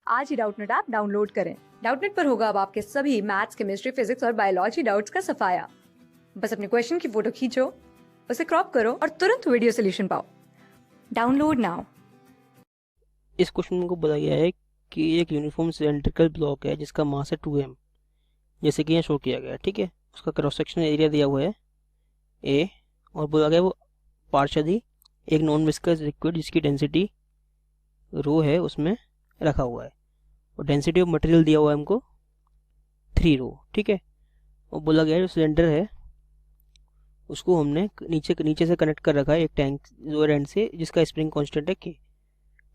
आज ही Doubtnut app download करें। Doubtnut पर होगा अब आपके सभी मैथ्स, केमिस्ट्री, फिजिक्स और बायोलॉजी डाउट्स का सफाया। बस अपने क्वेश्चन की फोटो खींचो, उसे क्रॉप करो और तुरंत वीडियो सोल्यूशन पाओ। Download now. इस क्वेश्चन को बोला गया है कि एक यूनिफॉर्म सिलेंड्रिकल ब्लॉक है जिसका मास है 2m, जैसे कि यहाँ शो किया गया है। ठीक है, उसका क्रॉस सेक्शनल एरिया दिया हुआ है a, और बोला गया वो पार्शियली एक नॉन विस्कस लिक्विड जिसकी डेंसिटी रो है उसमें रखा हुआ है, और डेंसिटी ऑफ मटेरियल दिया हुआ है हमको 3 रो। ठीक है, और बोला गया है जो सिलेंडर है उसको हमने नीचे से कनेक्ट कर रखा है एक टैंक लोअर एंड से, जिसका स्प्रिंग कांस्टेंट है k।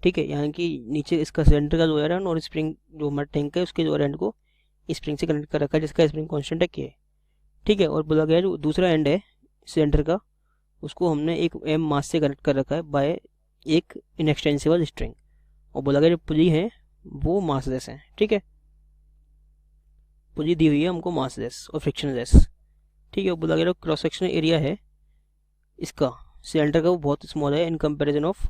ठीक है, यानी कि नीचे इसका सिलेंडर का लोअर एंड और स्प्रिंग जो हमारा टैंक है उसके लोअर एंड को स्प्रिंग से कनेक्ट कर रखा है जिसका स्प्रिंग कांस्टेंट है k। ठीक है, और बोला गया जो दूसरा एंड है सिलेंडर का उसको हमने एक m मास से कनेक्ट कर रखा है बाय एक इनएक्सटेंसिबल स्ट्रिंग, और बोला गया जो पुली है वो मासलेस है। ठीक है, पुली दी हुई है हमको मासलेस और फ्रिक्शनलेस। ठीक है, बोला गया क्रॉस सेक्शनल एरिया है इसका सिलेंडर का वो बहुत स्मॉल है इन कंपैरिजन ऑफ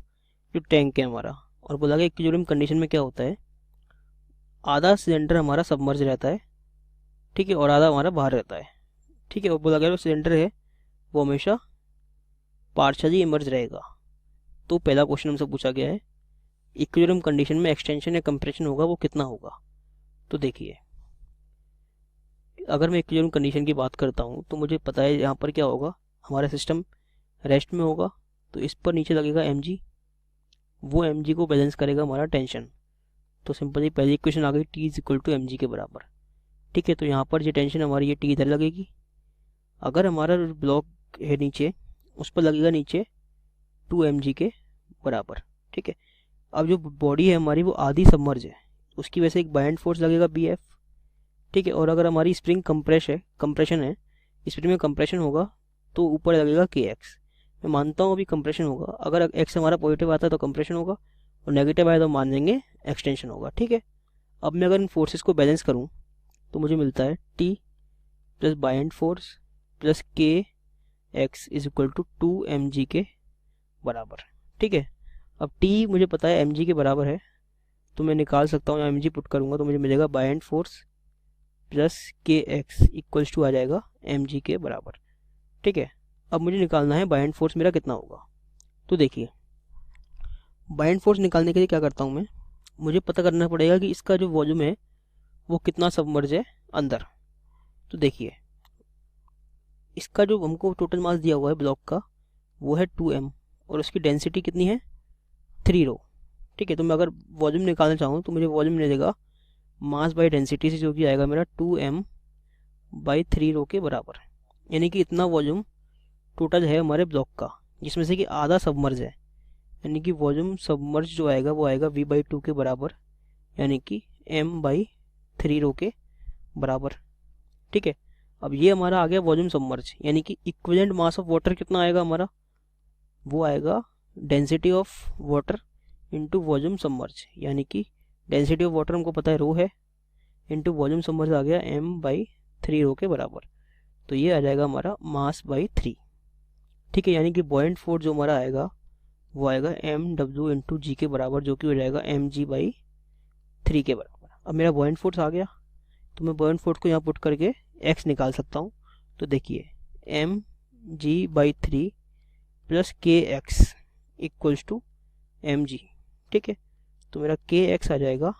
जो टैंक है हमारा। और बोला गया इक्विलिब्रियम कंडीशन में क्या होता है, आधा सिलेंडर हमारा सबमर्ज रहता है, ठीक है, और आधा हमारा बाहर रहता है। ठीक है, और बोला गया जो सिलेंडर है वो हमेशा पार्शियली इमर्ज रहेगा। तो पहला क्वेश्चन हमसे पूछा गया है इक्विलिब्रियम कंडीशन में एक्सटेंशन या कंप्रेशन होगा वो कितना होगा। तो देखिए, अगर मैं इक्विलिब्रियम कंडीशन की बात करता हूँ तो मुझे पता है यहाँ पर क्या होगा, हमारा सिस्टम रेस्ट में होगा तो इस पर नीचे लगेगा mg, वो mg को बैलेंस करेगा हमारा टेंशन। तो सिंपली पहली इक्वेशन आ गई t is equal to mg के बराबर। ठीक है, तो यहाँ पर ये टेंशन हमारी ये t इधर लगेगी, अगर हमारा ब्लॉक है नीचे उस पर लगेगा नीचे 2mg के बराबर। ठीक है, अब जो बॉडी है हमारी वो आधी सबमर्ज है, उसकी वजह से एक बायेंड फोर्स लगेगा bf। ठीक है, और अगर हमारी स्प्रिंग कंप्रेशन है स्प्रिंग में कंप्रेशन होगा तो ऊपर लगेगा kx। मैं मानता हूँ अभी कंप्रेशन होगा, अगर x हमारा पॉजिटिव आता है तो कंप्रेशन होगा और नेगेटिव आया तो मान लेंगे एक्सटेंशन होगा। ठीक है, अब मैं अगर इन फोर्सेस को बैलेंस करूँ तो मुझे मिलता है t plus buoyant force plus K X is equal to 2mg के बराबर। ठीक है, अब t मुझे पता है mg के बराबर है तो मैं निकाल सकता हूँ, mg पुट करूँगा तो मुझे मिलेगा बायेंड force plus K x equals to आ जाएगा mg के बराबर। ठीक है, अब मुझे निकालना है बायेंड फोर्स मेरा कितना होगा। तो देखिए, बायेंड फोर्स निकालने के लिए क्या करता हूँ मैं, मुझे पता करना पड़ेगा कि इसका जो वॉल्यूम है वो कितना सबमर्ज है अंदर। तो देखिए, इसका जो हमको टोटल मास दिया हुआ है ब्लॉक का वो है 2m और उसकी डेंसिटी कितनी है 3 रो। ठीक है, तो मैं अगर वॉल्यूम निकालना चाहूँ तो मुझे वॉल्यूम मिलेगा मास बाय डेंसिटी से, जो कि आएगा मेरा 2m बाई 3 रो के बराबर। यानी कि इतना वॉल्यूम टोटल है हमारे ब्लॉक का, जिसमें से कि आधा सबमर्ज है, यानी कि वॉल्यूम सबमर्ज जो आएगा वो आएगा v/2 के बराबर, यानी कि m/3 रो के बराबर। ठीक है, अब ये हमारा आ गया वॉल्यूम सबमर्ज, यानी कि इक्विवेलेंट मास ऑफ वाटर कितना आएगा हमारा, वो आएगा density of water into volume submerge, यानी कि डेंसिटी ऑफ वाटर हमको पता है रो है, इंटू वॉल्यूम सबमर्ज आ गया m/3 रो के बराबर। तो ये आ जाएगा हमारा मास बाई 3। ठीक है, यानी कि बॉयंट फोर्स जो हमारा आएगा वो आएगा mw इंटू जी के बराबर, जो कि हो जाएगा mg/3 के बराबर। अब मेरा बॉयंट फोर्स आ गया तो मैं बॉयंट फोर्स को यहाँ पुट करके x निकाल सकता हूँ। तो देखिए, mg/3 plus kx equals to mg। ठीक है, तो मेरा kx आ जाएगा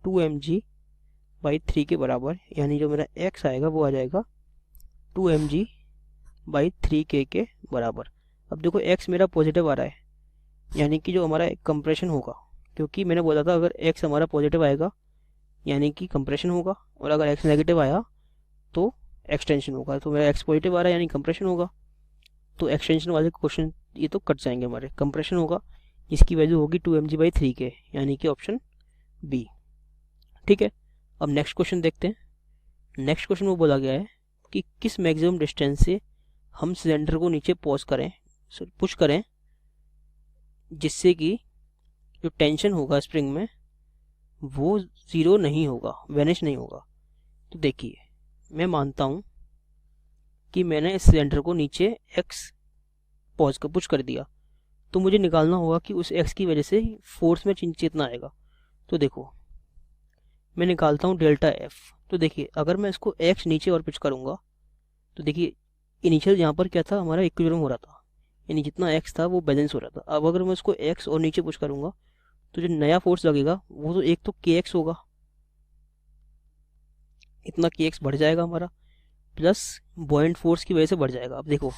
2mg/3 के बराबर, यानी जो मेरा x आएगा वो आ जाएगा 2mg/3k के बराबर। अब देखो x मेरा पॉजिटिव आ रहा है, यानी कि जो हमारा कंप्रेशन होगा, क्योंकि मैंने बोला था अगर x हमारा पॉजिटिव आएगा यानी कि कंप्रेशन होगा, और अगर x नेगेटिव आया तो एक्सटेंशन होगा। तो मेरा x पॉजिटिव आ रहा है यानी कंप्रेशन होगा, तो एक्सटेंशन वाले क्वेश्चन ये तो कट जाएंगे हमारे। कंप्रेशन होगा इसकी वैल्यू होगी 2mg/3k, यानी कि ऑप्शन बी। ठीक है, अब नेक्स्ट क्वेश्चन देखते हैं। नेक्स्ट क्वेश्चन वो बोला गया है कि किस मैक्सिमम डिस्टेंस से हम सिलेंडर को नीचे पुश करें जिससे कि जो टेंशन होगा स्प्रिंग में वो ज़ीरो नहीं होगा, वेनिश नहीं होगा। तो देखिए, मैं मानता हूँ कि मैंने इस सिलेंडर को नीचे x पुश कर दिया, तो मुझे निकालना होगा कि उस x की वजह से फोर्स में चेंज कितना आएगा। तो देखो, मैं निकालता हूँ डेल्टा एफ। तो देखिए अगर मैं इसको एक्स नीचे और पुश करूँगा तो देखिए इनिशियल यहाँ पर क्या था, हमारा इक्विलिब्रियम हो रहा था, यानी जितना एक्स था वो बैलेंस हो रहा था। अब अगर मैं उसको एक्स और नीचे पुश करूँगा तो जो नया फोर्स लगेगा वो तो एक तो के एक्स होगा, इतना के एक्स बढ़ जाएगा हमारा, प्लस बॉइंट फोर्स की वजह से बढ़ जाएगा। अब देखो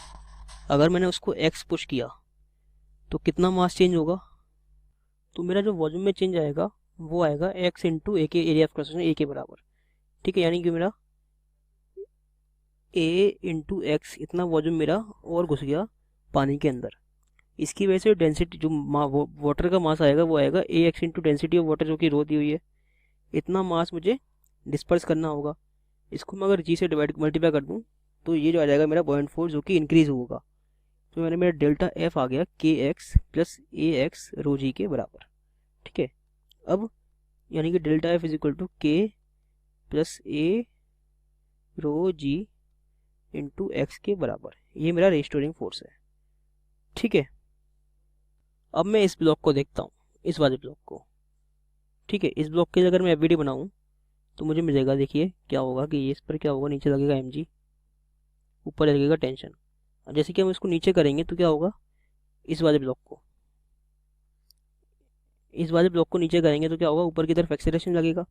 अगर मैंने उसको एक्स पुश किया तो कितना मास चेंज होगा, तो मेरा जो वॉल्यूम में चेंज आएगा वो आएगा एक्स इंटू ए के area of cross section A के बराबर। ठीक है, यानी कि मेरा ए इंटू एक्स इतना वॉल्यूम मेरा और घुस गया पानी के अंदर। इसकी वजह से डेंसिटी जो वाटर का मास आएगा वो आएगा A X into density of water, जो कि रो दी हुई है। इतना मास मुझे डिस्पर्स करना होगा। इसको मैं अगर जी से डिवाइड मल्टीप्लाई कर दूँ तो ये जो आ जाएगा मेरा बॉइंट फोर्स, जो कि इंक्रीज होगा। तो मैंने मेरा डेल्टा एफ आ गया K X plus A X rho G के बराबर। ठीक है, अब यानी कि delta F is equal to K plus A rho G into X के बराबर। ये मेरा रेस्टोरिंग फोर्स है। ठीक है, अब मैं इस ब्लॉक को देखता हूँ, इस वाले ब्लॉक को। ठीक है, इस ब्लॉक के अगर मैं एफबीडी बनाऊँ तो मुझे मिलेगा, देखिए क्या होगा कि इस पर क्या होगा, नीचे लगेगा एमजी, ऊपर लगेगा टेंशन। जैसे कि हम इसको नीचे करेंगे तो क्या होगा, इस वाले ब्लॉक को नीचे करेंगे तो क्या होगा, ऊपर की तरफ एक्सेलरेशन लगेगा,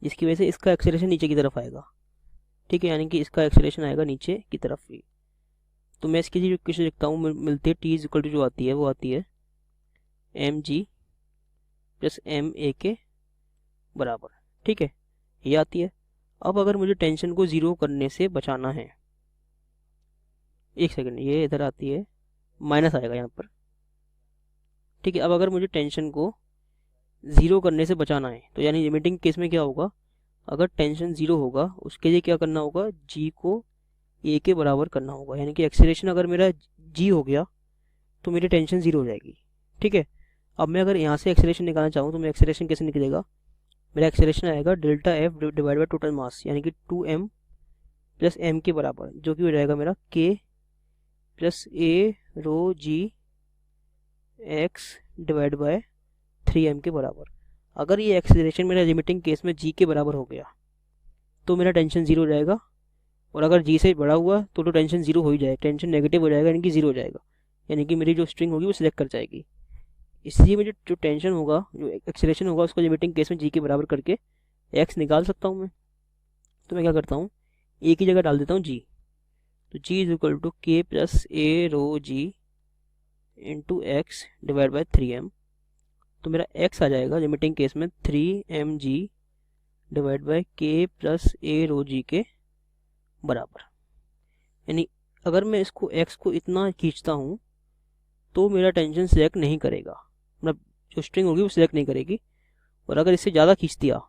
जिसकी वजह से इसका एक्सेलरेशन नीचे की तरफ आएगा। ठीक है, यानी कि इसका एक्सेलरेशन आएगा नीचे की तरफ ही। तो मैं इसकी जो इक्वेशन लिखता हूँ मिलती है टी इज इक्वल टू जो आती है वो आती है M G plus M A के बराबर। ठीक है, ये आती है। अब अगर मुझे टेंशन को ज़ीरो करने से बचाना है, एक सेकंड, ये इधर आती है, माइनस आएगा यहाँ पर। ठीक है, अब अगर मुझे टेंशन को ज़ीरो करने से बचाना है तो यानी लिमिटिंग केस में क्या होगा, अगर टेंशन ज़ीरो होगा उसके लिए क्या करना होगा, जी को ए के बराबर करना होगा। यानी कि एक्सेलरेशन अगर मेरा जी हो गया तो मेरी टेंशन ज़ीरो हो जाएगी। ठीक है, अब मैं अगर यहाँ से एक्सेलरेशन निकालना चाहूँ तो मेरा एक्सेलरेशन कैसे निकलेगा, मेरा एक्सेलरेशन आएगा delta F divide by total mass, यानी कि 2m प्लस एम के बराबर, जो कि हो जाएगा मेरा K plus A rho G X divide by 3m के बराबर। अगर ये एक्सेलरेशन मेरा लिमिटिंग केस में जी के बराबर हो गया तो मेरा टेंशन ज़ीरो हो जाएगा, और अगर जी से बड़ा हुआ तो टेंशन ज़ीरो हो ही जाएगा, टेंशन नेगेटिव हो जाएगा, यानी कि ज़ीरो हो जाएगा, यानी कि मेरी जो स्ट्रिंग होगी वो सिलेक्ट कर जाएगी। इसलिए मुझे जो टेंशन होगा, जो एक्सेलरेशन होगा, उसको लिमिटिंग केस में जी के बराबर करके एक्स निकाल सकता हूँ मैं। तो मैं क्या करता हूँ, ए की जगह डाल देता हूँ जी। तो G is equal to K plus A rho G into X divide by 3m। तो मेरा एक्स आ जाएगा लिमिटिंग केस में 3mg डिवाइड बाई के प्लस ए रो जी के बराबर। यानी अगर मैं इसको एक्स को इतना खींचता हूँ तो मेरा टेंशन सिलेक्ट नहीं करेगा, मतलब जो स्ट्रिंग होगी वो सिलेक्ट नहीं करेगी। और अगर इससे ज़्यादा खींच दिया,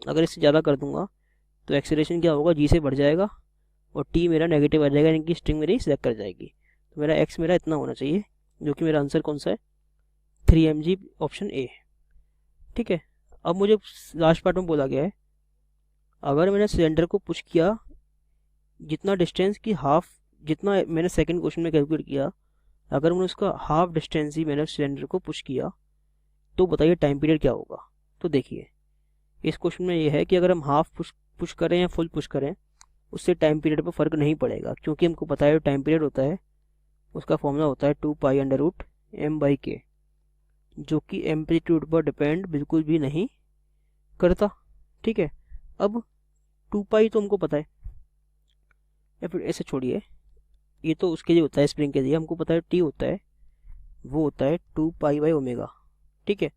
अगर इससे ज़्यादा कर दूंगा तो एक्सेलरेशन क्या होगा, जी से बढ़ जाएगा और टी मेरा नेगेटिव आ जाएगा, यानी कि स्ट्रिंग मेरी सिलेक्ट कर जाएगी। तो मेरा एक्स मेरा इतना होना चाहिए, जो कि मेरा आंसर कौन सा है, 3mg, ऑप्शन ए। ठीक है, अब मुझे लास्ट पार्ट में बोला गया है, अगर मैंने सिलेंडर को पुश किया जितना डिस्टेंस की हाफ, जितना मैंने सेकंड क्वेश्चन में कैलकुलेट किया, अगर मैंने उसका हाफ डिस्टेंस ही मैंने सिलेंडर को पुश किया तो बताइए टाइम पीरियड क्या होगा। तो देखिए इस क्वेश्चन में ये है कि अगर हम हाफ पुश करें या फुल पुश करें उससे टाइम पीरियड पर फ़र्क नहीं पड़ेगा, क्योंकि हमको पता है टाइम पीरियड होता है, उसका फॉर्मूला होता है 2π√m/k, जो कि एम्पलीट्यूड पर डिपेंड बिल्कुल भी नहीं करता। ठीक है, अब 2π तो हमको पता है, या फिर ऐसे छोड़िए, ये तो उसके लिए होता है स्प्रिंग के लिए, हमको पता है टी होता है, वो होता है 2π/ω। ठीक है,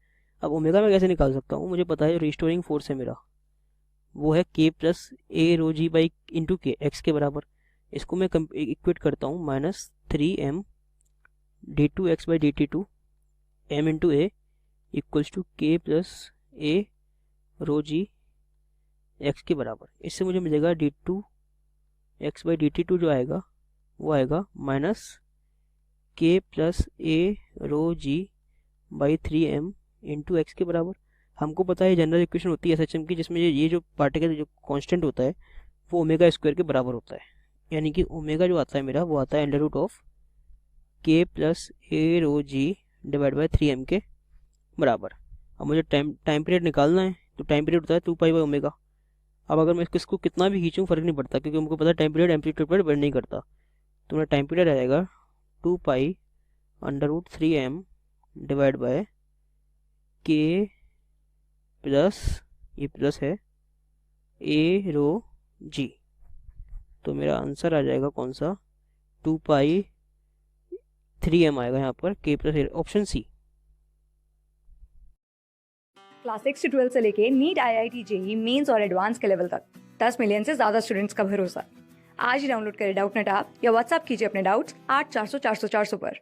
अब ओमेगा में कैसे निकाल सकता हूँ, मुझे पता है रिस्टोरिंग फोर्स है मेरा, वो है K plus A rho G by into K, X के बराबर। इसको मैं इक्वेट करता हूँ -3m d2x/dt2 m into A equals to K plus A rho G X के बराबर। इससे मुझे मिलेगा d2x/dt2 जो आएगा वो आएगा -k plus A rho G by 3m into X के बराबर। हमको पता है जनरल इक्वेशन होती है एसएचएम की, जिसमें ये जो पार्टिकल जो कांस्टेंट होता है वो ओमेगा स्क्वायर के बराबर होता है, यानी कि ओमेगा जो आता है मेरा वो आता है √ऑफ K plus A rho G divide by 3m के बराबर। अब मुझे टाइम पीरियड निकालना है, तो टाइम पीरियड होता है 2 पाई/ओमेगा। अब अगर मैं इसको कितना भी खींचूँ फ़र्क नहीं पड़ता, क्योंकि हमको पता है टाइम पीरियड एम्पलीट्यूड पर डिपेंड नहीं करता। तो मेरा टाइम पीरियड आ जाएगा 2 पाई/√3m डिवाइड बाय के प्लस, ये प्लस है, ए रो जी। तो मेरा आंसर आ जाएगा कौन सा, 2 पाई/3m आएगा यहाँ पर, के प्लस, ऑप्शन सी। क्लास 6 से 12 से लेके नीट, IIT, जेई मेंस और एडवांस के लेवल तक 10 मिलियन से ज्यादा स्टूडेंट्स का भरोसा। आज ही डाउनलोड करें डाउटनेट ऐप या व्हाट्सएप कीजिए अपने डाउट्स 8400 400 400 पर।